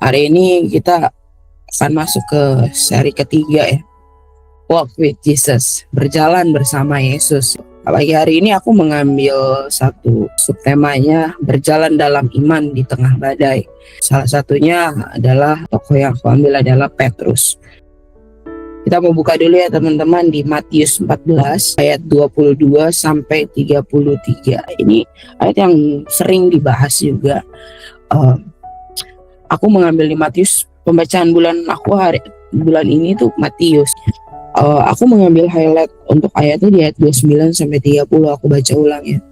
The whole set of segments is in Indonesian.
Hari ini kita akan masuk ke seri ketiga ya, Walk with Jesus, berjalan bersama Yesus. Pagi hari ini aku mengambil satu subtemanya, berjalan dalam iman di tengah badai. Salah satunya adalah tokoh yang aku ambil adalah Petrus. Kita mau buka dulu ya teman-teman di Matius 14 ayat 22 sampai 33. Ini ayat yang sering dibahas juga. Aku mengambil di Matius, pembacaan bulan bulan ini tuh Matius. Aku mengambil highlight untuk ayatnya di ayat 29 sampai 30. Aku baca ulang ya.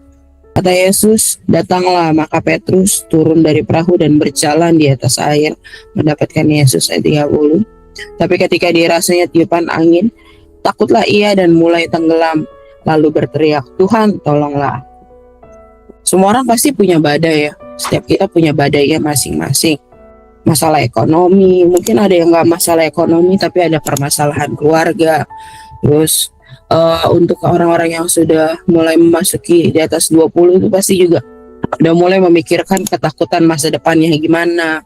Kata Yesus, datanglah, maka Petrus turun dari perahu dan berjalan di atas air mendapatkan Yesus. Ayat 30. Tapi ketika dirasanya tiupan angin, takutlah ia dan mulai tenggelam, lalu berteriak, Tuhan tolonglah. Semua orang pasti punya badai ya. Setiap kita punya badainya masing-masing. Masalah ekonomi, mungkin ada yang nggak masalah ekonomi tapi ada permasalahan keluarga. Terus untuk orang-orang yang sudah mulai memasuki di atas 20 itu pasti juga udah mulai memikirkan ketakutan masa depannya gimana.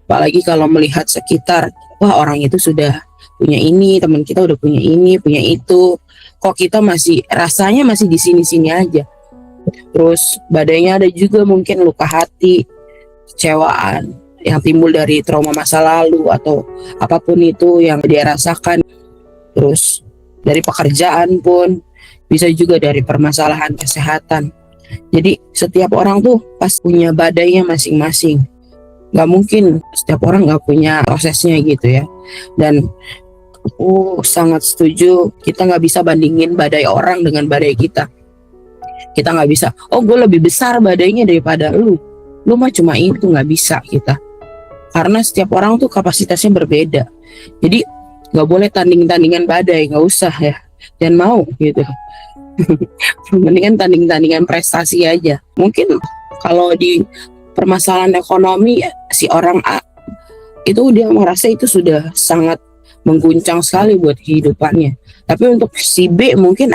Apalagi kalau melihat sekitar, wah orang itu sudah punya ini, teman kita udah punya ini, punya itu, kok kita masih rasanya masih di sini-sini aja. Terus badainya ada juga mungkin luka hati, kecewaan yang timbul dari trauma masa lalu atau apapun itu yang dia rasakan. Terus dari pekerjaan pun, bisa juga dari permasalahan kesehatan. Jadi setiap orang tuh pas punya badainya masing-masing. Gak mungkin setiap orang gak punya prosesnya gitu ya. Dan aku sangat setuju, kita gak bisa bandingin badai orang dengan badai kita. Kita gak bisa, oh gue lebih besar badainya daripada lu mah cuma itu, gak bisa kita. Karena setiap orang tuh kapasitasnya berbeda. Jadi gak boleh tanding-tandingan badai, gak usah ya. Jangan mau gitu. Mendingan tanding-tandingan prestasi aja. Mungkin kalau di permasalahan ekonomi, si orang A itu dia merasa itu sudah sangat mengguncang sekali buat kehidupannya. Tapi untuk si B mungkin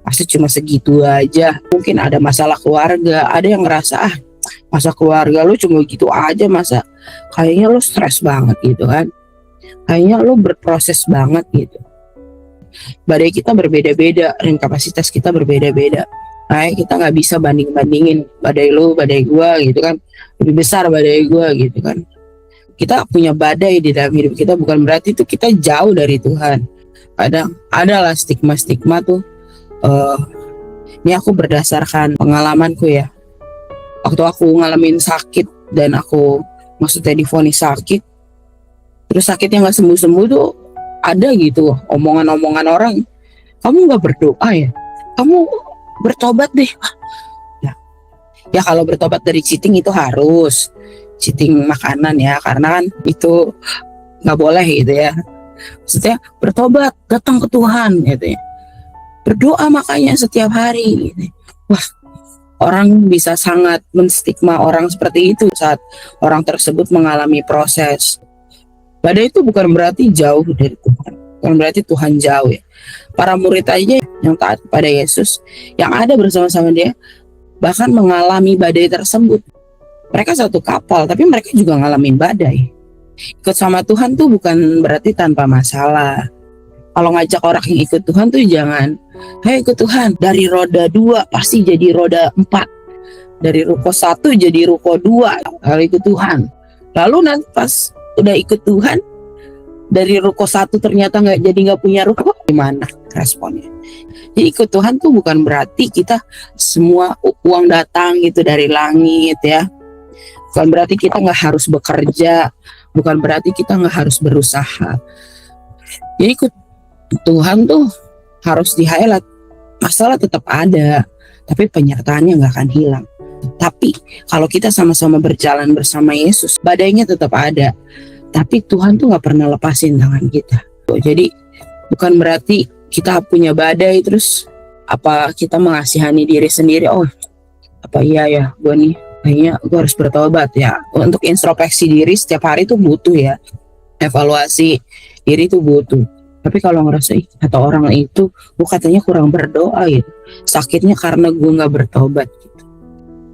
pasti cuma segitu aja. Mungkin ada masalah keluarga, ada yang ngerasa masa keluarga lu cuma gitu aja, masa kayaknya lu stres banget gitu kan, kayaknya lu berproses banget gitu. Badai kita berbeda-beda dan kapasitas kita berbeda-beda. Kita nggak bisa banding-bandingin badai lu, badai gua gitu kan, lebih besar badai gua gitu kan. Kita punya badai di dalam hidup kita bukan berarti itu kita jauh dari Tuhan. Kadang adalah stigma-stigma tuh. Ini aku berdasarkan pengalamanku ya. Waktu aku ngalamin sakit dan aku maksudnya divonis sakit, terus sakitnya nggak sembuh-sembuh tuh ada gitu omongan-omongan orang, kamu nggak berdoa ya, kamu bertobat deh. Ya kalau bertobat dari cheating itu harus cheating makanan ya, karena kan itu nggak boleh gitu ya. Maksudnya bertobat, datang ke Tuhan gitu ya, berdoa makanya setiap hari gitu. Wah, orang bisa sangat menstigma orang seperti itu saat orang tersebut mengalami proses. Badai itu bukan berarti jauh dari Tuhan, bukan berarti Tuhan jauh ya. Para murid aja yang taat kepada Yesus, yang ada bersama-sama dia, bahkan mengalami badai tersebut. Mereka satu kapal, tapi mereka juga ngalamin badai. Ikut sama Tuhan tuh bukan berarti tanpa masalah. Kalau ngajak orang yang ikut Tuhan tuh jangan, hey ikut Tuhan, dari roda 2 pasti jadi roda 4. Dari ruko 1 jadi ruko 2 kalau ikut Tuhan. Lalu nanti pas udah ikut Tuhan, dari ruko 1 ternyata nggak punya ruko, gimana responnya? Jadi ikut Tuhan tuh bukan berarti kita semua uang datang gitu dari langit ya. Bukan berarti kita nggak harus bekerja, bukan berarti kita nggak harus berusaha. Jadi ikut Tuhan tuh harus di-highlight. Masalah tetap ada, tapi penyertaannya nggak akan hilang. Tapi kalau kita sama-sama berjalan bersama Yesus, badainya tetap ada, tapi Tuhan tuh nggak pernah lepasin tangan kita. Jadi bukan berarti kita punya badai terus kita mengasihani diri sendiri. Iya ya, gue nih kayaknya gue harus bertobat ya. Untuk introspeksi diri setiap hari tuh butuh ya, evaluasi diri tuh butuh. Tapi kalau ngerasa kata orang itu, gue katanya kurang berdoa gitu, sakitnya karena gue nggak bertobat gitu.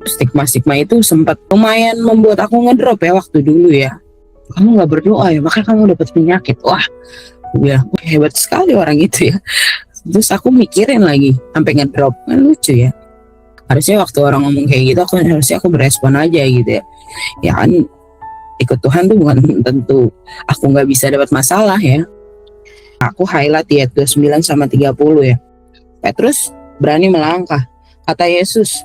Stigma-stigma itu sempat lumayan membuat aku ngedrop ya waktu dulu ya. kamu nggak berdoa ya, makanya kamu dapat penyakit. Wah, aku bilang, wah, hebat sekali orang itu ya. Terus aku mikirin lagi sampai ngedrop, kan lucu ya. Harusnya waktu orang ngomong kayak gitu, harusnya aku berespon aja gitu ya. Ya kan, ikut Tuhan tuh bukan tentu aku nggak bisa dapat masalah ya. Aku highlight di ayat 29 sama 30 ya. Petrus berani melangkah. Kata Yesus,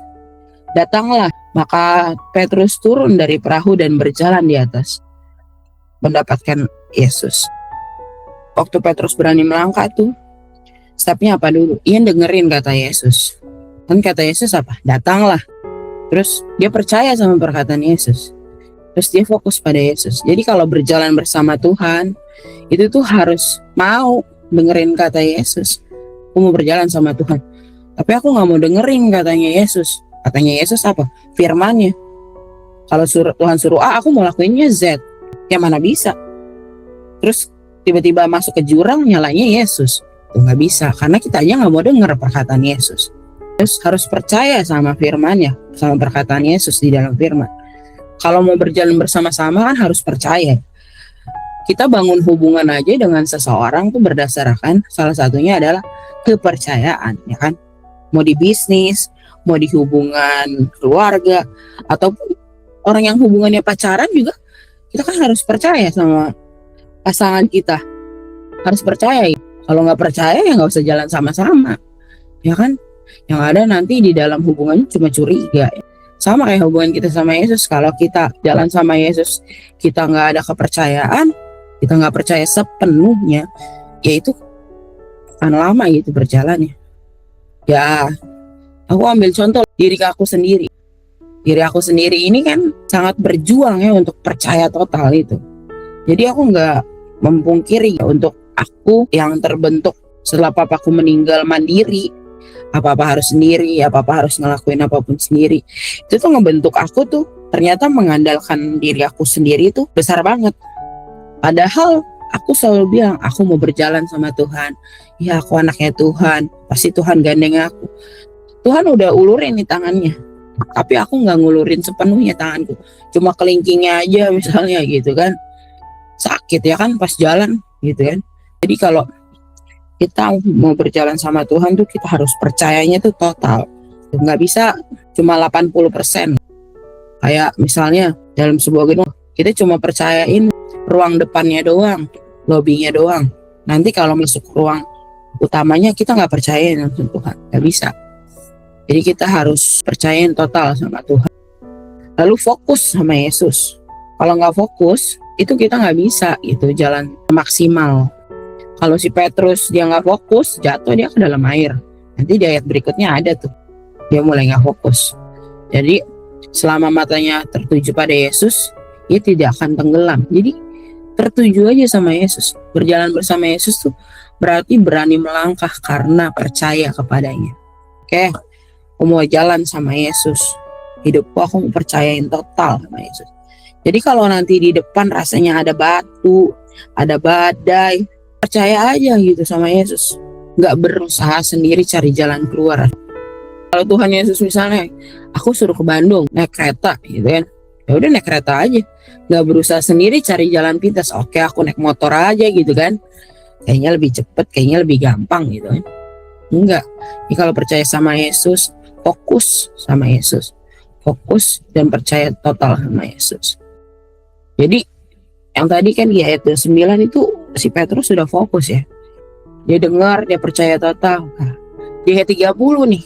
datanglah. Maka Petrus turun dari perahu dan berjalan di atas, mendapatkan Yesus. Waktu Petrus berani melangkah tuh, stepnya apa dulu? Ia dengerin kata Yesus. Kan kata Yesus apa? Datanglah. Terus dia percaya sama perkataan Yesus. Terus dia fokus pada Yesus. Jadi kalau berjalan bersama Tuhan, itu tuh harus mau dengerin kata Yesus. Aku mau berjalan sama Tuhan, tapi aku gak mau dengerin katanya Yesus. Katanya Yesus apa? Firmannya. Kalau Tuhan suruh A, aku mau lakuinnya Z. Ya mana bisa. Terus tiba-tiba masuk ke jurang, nyalanya Yesus. Itu gak bisa, karena kita aja gak mau denger perkataan Yesus. Terus harus percaya sama firmannya, sama perkataan Yesus di dalam firman. Kalau mau berjalan bersama-sama kan harus percaya. Kita bangun hubungan aja dengan seseorang tuh berdasarkan salah satunya adalah kepercayaan, ya kan? Mau di bisnis, mau di hubungan keluarga, ataupun orang yang hubungannya pacaran juga, kita kan harus percaya sama pasangan kita. Harus percaya. Kalau nggak percaya ya nggak usah jalan sama-sama, ya kan? Yang ada nanti di dalam hubungan cuma curiga. Sama kayak hubungan kita sama Yesus. Kalau kita jalan sama Yesus, kita nggak ada kepercayaan, kita nggak percaya sepenuhnya, ya itu akan lama gitu berjalannya. Ya, aku ambil contoh diri aku sendiri. Diri aku sendiri ini kan sangat berjuang ya untuk percaya total itu. Jadi aku nggak memungkiri untuk aku yang terbentuk setelah papaku meninggal mandiri, apa-apa harus sendiri, apa-apa harus ngelakuin apapun sendiri. Itu tuh ngebentuk aku tuh ternyata mengandalkan diri aku sendiri itu besar banget. Padahal aku selalu bilang aku mau berjalan sama Tuhan. Ya aku anaknya Tuhan, pasti Tuhan gandeng aku. Tuhan udah ulurin nih tangannya, tapi aku nggak ngulurin sepenuhnya tanganku, cuma kelingkingnya aja misalnya gitu kan. Sakit ya kan pas jalan gitu kan. Jadi kalau kita mau berjalan sama Tuhan tuh kita harus percayanya tuh total. Nggak bisa cuma 80%. Kayak misalnya dalam sebuah gedung, kita cuma percayain ruang depannya doang, lobbynya doang. Nanti kalau masuk ruang utamanya kita nggak percayain langsung Tuhan, nggak bisa. Jadi kita harus percayain total sama Tuhan. Lalu fokus sama Yesus. Kalau nggak fokus, itu kita nggak bisa gitu jalan maksimal. Kalau si Petrus dia nggak fokus, jatuh dia ke dalam air. Nanti di ayat berikutnya ada tuh, dia mulai nggak fokus. Jadi selama matanya tertuju pada Yesus, dia tidak akan tenggelam. Jadi tertuju aja sama Yesus. Berjalan bersama Yesus tuh berarti berani melangkah karena percaya kepadanya. Oke, aku mau jalan sama Yesus. Hidupku aku mau percayain total sama Yesus. Jadi kalau nanti di depan rasanya ada batu, ada badai, percaya aja gitu sama Yesus. Nggak berusaha sendiri cari jalan keluar. Kalau Tuhan Yesus misalnya, aku suruh ke Bandung naik kereta gitu kan, ya udah naik kereta aja. Nggak berusaha sendiri cari jalan pintas. Oke, aku naik motor aja gitu kan. Kayaknya lebih cepet, kayaknya lebih gampang gitu kan. Enggak. Jadi kalau percaya sama Yesus, fokus sama Yesus. Fokus dan percaya total sama Yesus. Jadi yang tadi kan di ayat 29 itu si Petrus sudah fokus ya. Dia dengar, dia percaya total. Nah, di ayat 30 nih,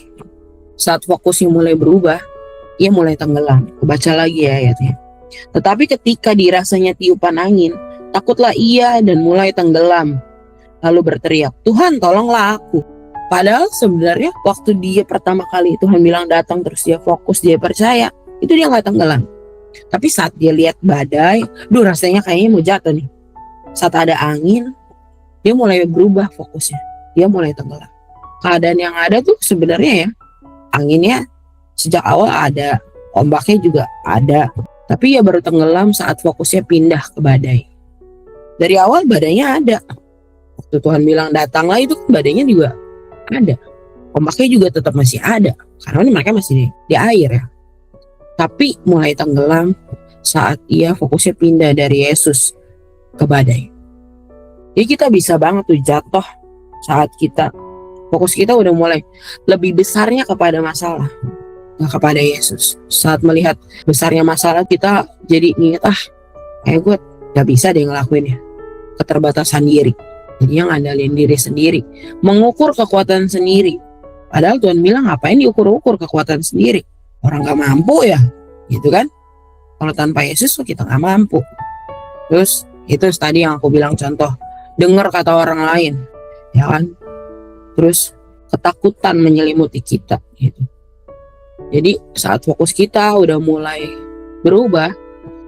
saat fokusnya mulai berubah, ia mulai tenggelam. Baca lagi ya ayatnya. Tetapi ketika dirasanya tiupan angin, takutlah ia dan mulai tenggelam. Lalu berteriak, Tuhan tolonglah aku. Padahal sebenarnya waktu dia pertama kali Tuhan bilang datang, terus dia fokus, dia percaya, itu dia nggak tenggelam. Tapi saat dia lihat badai, rasanya kayaknya mau jatuh nih. Saat ada angin, dia mulai berubah fokusnya, dia mulai tenggelam. Keadaan yang ada tuh sebenarnya ya, anginnya sejak awal ada, ombaknya juga ada, tapi ya baru tenggelam saat fokusnya pindah ke badai. Dari awal badainya ada. Waktu Tuhan bilang datanglah, itu badainya juga ada, ombaknya juga tetap masih ada karena mereka masih di air ya. Tapi mulai tenggelam saat ia fokusnya pindah dari Yesus ke badai. Jadi kita bisa banget tuh jatuh saat fokus kita udah mulai lebih besarnya kepada masalah, nggak kepada Yesus. Saat melihat besarnya masalah, kita jadi ingat, kayak gue gak bisa deh ngelakuinnya. Keterbatasan diri, jadinya ngandalin diri sendiri, mengukur kekuatan sendiri. Padahal Tuhan bilang ngapain diukur-ukur kekuatan sendiri, orang gak mampu ya, gitu kan. Kalau tanpa Yesus kita gak mampu. Terus itu tadi yang aku bilang contoh, dengar kata orang lain, ya kan. Terus ketakutan menyelimuti kita gitu. Jadi saat fokus kita udah mulai berubah,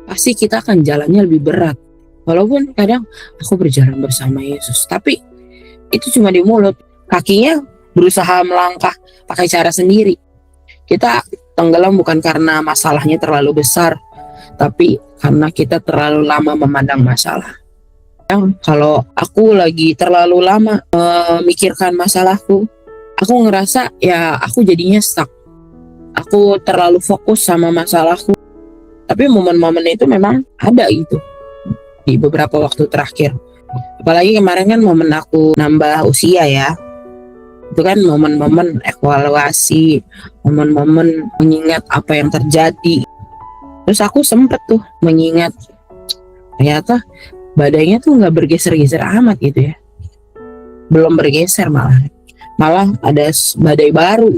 pasti kita akan jalannya lebih berat. Walaupun kadang aku berjalan bersama Yesus, tapi itu cuma di mulut. Kakinya berusaha melangkah pakai cara sendiri. Kita tenggelam bukan karena masalahnya terlalu besar, tapi karena kita terlalu lama memandang masalah. Kalau aku lagi terlalu lama memikirkan masalahku, aku ngerasa ya aku jadinya stuck. Aku terlalu fokus sama masalahku. Tapi momen-momen itu memang ada gitu di beberapa waktu terakhir. Apalagi kemarin kan momen aku nambah usia ya. Itu kan momen-momen evaluasi, momen-momen mengingat apa yang terjadi. Terus aku sempet tuh mengingat ternyata badainya tuh nggak bergeser-geser amat gitu ya. Belum bergeser malah ada badai baru.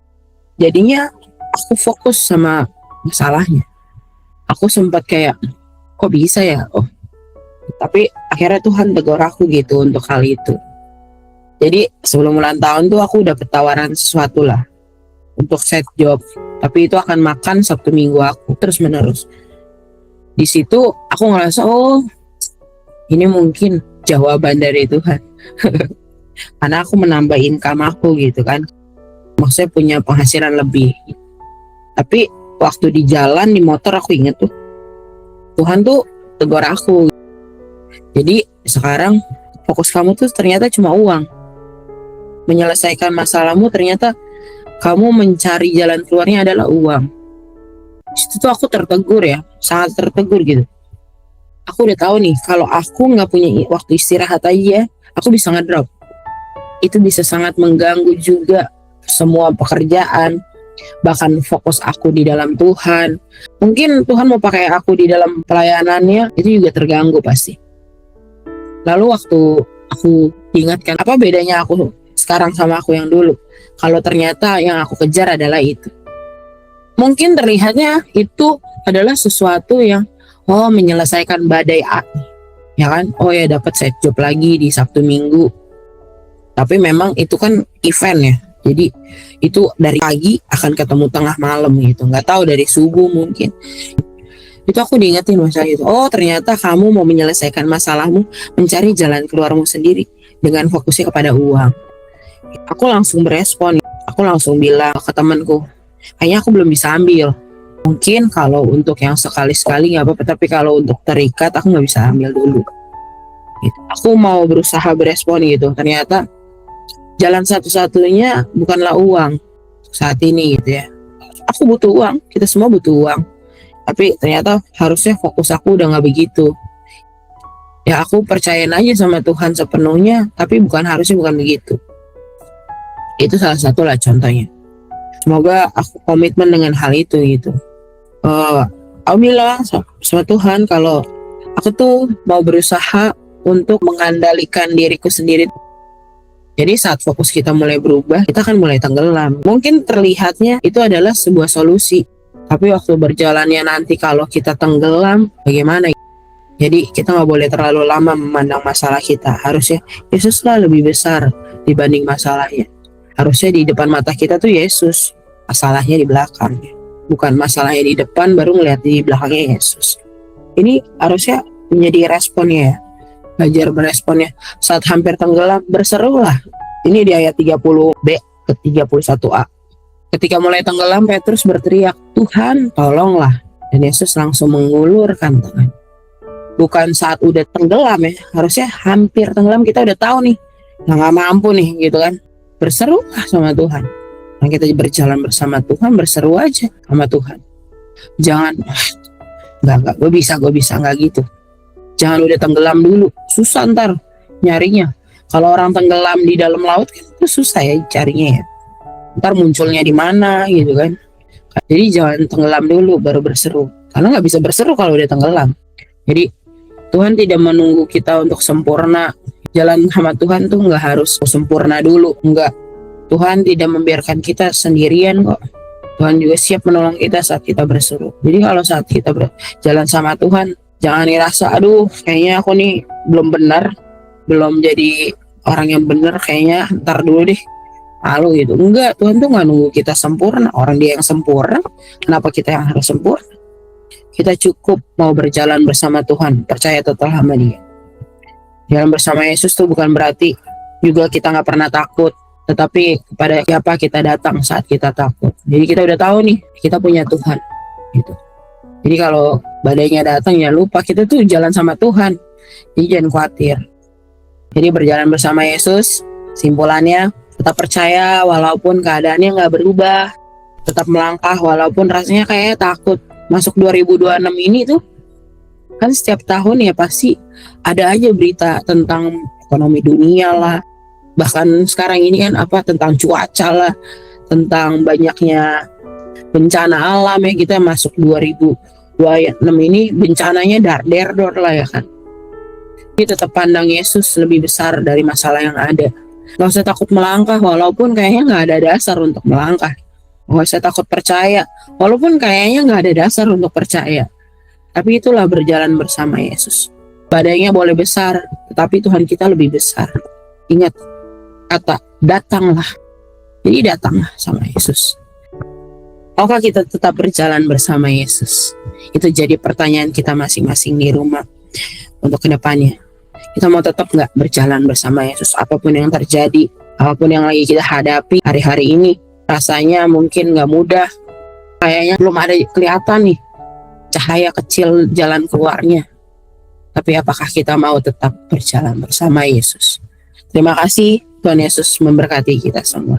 Jadinya aku fokus sama masalahnya. Aku sempat kayak, kok bisa ya? Tapi akhirnya Tuhan tegur aku gitu untuk hal itu. Jadi sebelum ulang tahun tuh aku dapet tawaran sesuatu lah untuk set job. Tapi itu akan makan Sabtu Minggu aku terus menerus. Di situ aku ngerasa, ini mungkin jawaban dari Tuhan. Karena aku menambah income aku gitu kan. Maksudnya punya penghasilan lebih. Tapi waktu di jalan di motor aku inget tuh Tuhan tuh tegur aku. Jadi sekarang fokus kamu tuh ternyata cuma uang. Menyelesaikan masalahmu ternyata kamu mencari jalan keluarnya adalah uang. Situ tuh aku tertegur ya, sangat tertegur gitu. Aku udah tahu nih kalau aku nggak punya waktu istirahat aja, aku bisa ngedrop. Itu bisa sangat mengganggu juga semua pekerjaan. Bahkan fokus aku di dalam Tuhan. Mungkin Tuhan mau pakai aku di dalam pelayanannya, itu juga terganggu pasti. Lalu waktu aku diingatkan, apa bedanya aku sekarang sama aku yang dulu? Kalau ternyata yang aku kejar adalah itu. Mungkin terlihatnya itu adalah sesuatu yang menyelesaikan badai A. Ya kan? Ya dapat set job lagi di Sabtu Minggu. Tapi memang itu kan event ya. Jadi itu dari pagi akan ketemu tengah malam gitu. Nggak tahu dari subuh mungkin. Itu aku diingetin masalah itu. Ternyata kamu mau menyelesaikan masalahmu, mencari jalan keluarmu sendiri dengan fokusnya kepada uang. Aku langsung berespon. Aku langsung bilang ke temanku, kayaknya aku belum bisa ambil. Mungkin kalau untuk yang sekali-sekali nggak apa-apa, tapi kalau untuk terikat aku nggak bisa ambil dulu. Gitu. Aku mau berusaha berespon gitu. Ternyata jalan satu-satunya bukanlah uang saat ini gitu ya. Aku butuh uang, kita semua butuh uang. Tapi ternyata harusnya fokus aku udah gak begitu. Ya aku percayain aja sama Tuhan sepenuhnya, tapi harusnya bukan begitu. Itu salah satu lah contohnya. Semoga aku komitmen dengan hal itu gitu. Alhamdulillah sama Tuhan kalau aku tuh mau berusaha untuk mengendalikan diriku sendiri. Jadi saat fokus kita mulai berubah, kita akan mulai tenggelam. Mungkin terlihatnya itu adalah sebuah solusi. Tapi waktu berjalannya nanti kalau kita tenggelam, bagaimana? Jadi kita nggak boleh terlalu lama memandang masalah kita. Harusnya Yesuslah lebih besar dibanding masalahnya. Harusnya di depan mata kita tuh Yesus, masalahnya di belakang. Bukan masalahnya di depan baru ngeliat di belakangnya Yesus. Ini harusnya menjadi responnya ya. Belajar beresponnya saat hampir tenggelam, berserulah. Ini di ayat 30b ke 31a. Ketika mulai tenggelam, Petrus berteriak, Tuhan tolonglah. Dan Yesus langsung mengulurkan tangan. Bukan saat udah tenggelam ya, harusnya hampir tenggelam kita udah tahu nih, nggak mampu nih gitu kan. Berserulah sama Tuhan. Dan kita berjalan bersama Tuhan, berseru aja sama Tuhan. Enggak, gue bisa, enggak gitu. Jangan udah tenggelam dulu, susah ntar nyarinya. Kalau orang tenggelam di dalam laut kan itu susah ya carinya ya. Ntar munculnya di mana gitu kan. Jadi jangan tenggelam dulu baru berseru, karena nggak bisa berseru kalau udah tenggelam. Jadi Tuhan tidak menunggu kita untuk sempurna. Jalan sama Tuhan tuh nggak harus sempurna dulu, enggak. Tuhan tidak membiarkan kita sendirian kok. Tuhan juga siap menolong kita saat kita berseru. Jadi kalau saat kita berjalan sama Tuhan, jangan ngerasa aduh kayaknya aku nih belum benar, belum jadi orang yang benar, kayaknya ntar dulu deh, malu gitu. Enggak, Tuhan tuh nggak nunggu kita sempurna. Orang dia yang sempurna, kenapa kita yang harus sempurna? Kita cukup mau berjalan bersama Tuhan, percaya total sama Dia. Jalan bersama Yesus tuh bukan berarti juga kita nggak pernah takut, tetapi kepada siapa kita datang saat kita takut. Jadi kita udah tahu nih, kita punya Tuhan gitu. Jadi kalau badainya datang, ya lupa kita tuh jalan sama Tuhan. Jadi jangan khawatir. Jadi berjalan bersama Yesus, simpulannya tetap percaya walaupun keadaannya nggak berubah, tetap melangkah walaupun rasanya kayak takut. Masuk 2026 ini tuh kan setiap tahun ya pasti ada aja berita tentang ekonomi dunia lah, bahkan sekarang ini kan tentang cuaca lah, tentang banyaknya bencana alam ya. Kita masuk 2026 ini bencananya dar-der-dor lah ya kan. Kita tetap pandang Yesus lebih besar dari masalah yang ada. Gak usah takut melangkah walaupun kayaknya gak ada dasar untuk melangkah. Gak usah takut percaya walaupun kayaknya gak ada dasar untuk percaya. Tapi itulah berjalan bersama Yesus. Badainya boleh besar, tetapi Tuhan kita lebih besar. Ingat kata datanglah. Jadi datanglah sama Yesus. Maukah kita tetap berjalan bersama Yesus? Itu jadi pertanyaan kita masing-masing di rumah untuk kedepannya. Kita mau tetap nggak berjalan bersama Yesus? Apapun yang terjadi, apapun yang lagi kita hadapi hari-hari ini, rasanya mungkin nggak mudah. Kayaknya belum ada kelihatan nih cahaya kecil jalan keluarnya. Tapi apakah kita mau tetap berjalan bersama Yesus? Terima kasih, Tuhan Yesus memberkati kita semua.